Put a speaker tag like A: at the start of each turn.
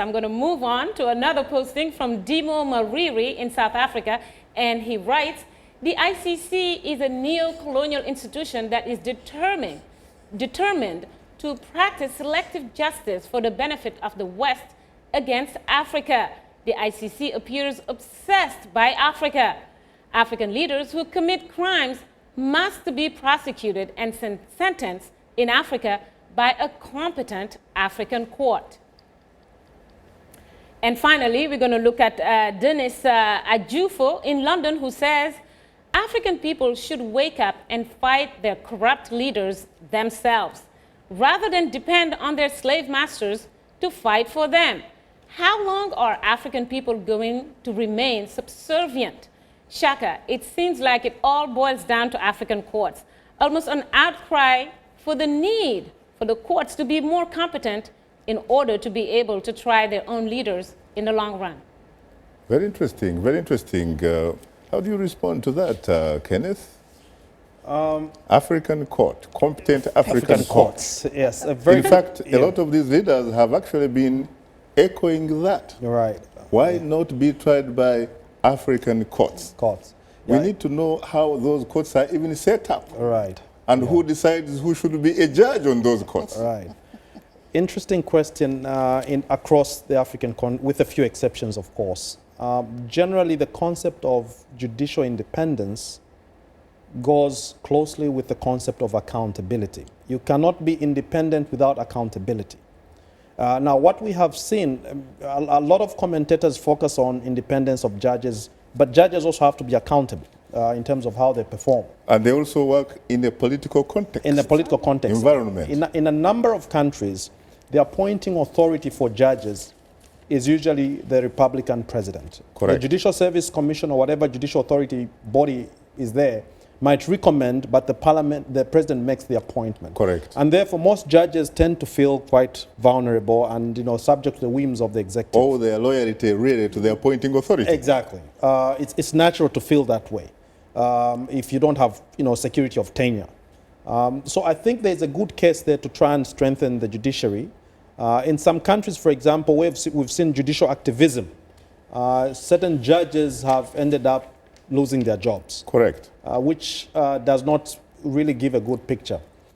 A: I'm going to move on to another posting from Dimo Mariri in South Africa, and he writes, the ICC is a neo-colonial institution that is determined to practice selective justice for the benefit of the West against Africa. The ICC appears obsessed by Africa. African leaders who commit crimes must be prosecuted and sentenced in Africa by a competent African court. And finally, we're going to look at Dennis Ajufo in London, who says, African people should wake up and fight their corrupt leaders themselves, rather than depend on their slave masters to fight for them. How long are African people going to remain subservient? Shaka, it seems like it all boils down to African courts, almost an outcry for the need for the courts to be more competent in order to be able to try their own leaders in the long run.
B: Very interesting, very interesting. How do you respond to that, Kenneth? African court, competent African courts.
C: Yes.
B: In fact, a lot of these leaders have actually been echoing that.
C: You're right.
B: Why not be tried by African courts? We need to know how those courts are even set up.
C: Right.
B: And who decides who should be a judge on those courts.
C: Right. Interesting question across the African continent, with a few exceptions, of course. Generally, the concept of judicial independence goes closely with the concept of accountability. You cannot be independent without accountability. Now, what we have seen, a lot of commentators focus on independence of judges, but judges also have to be accountable in terms of how they perform.
B: And they also work in a political context.
C: In a political context.
B: Environment.
C: In a number of countries, the appointing authority for judges is usually the Republican president.
B: Correct.
C: The Judicial Service Commission or whatever judicial authority body is there might recommend, but the president makes the appointment.
B: Correct.
C: And therefore, most judges tend to feel quite vulnerable and, subject to the whims of the executive.
B: Or their loyalty really to the appointing authority.
C: Exactly. It's natural to feel that way if you don't have, security of tenure. So I think there's a good case there to try and strengthen the judiciary. In some countries, for example, we've seen judicial activism. Certain judges have ended up losing their jobs.
B: Correct.
C: Which does not really give a good picture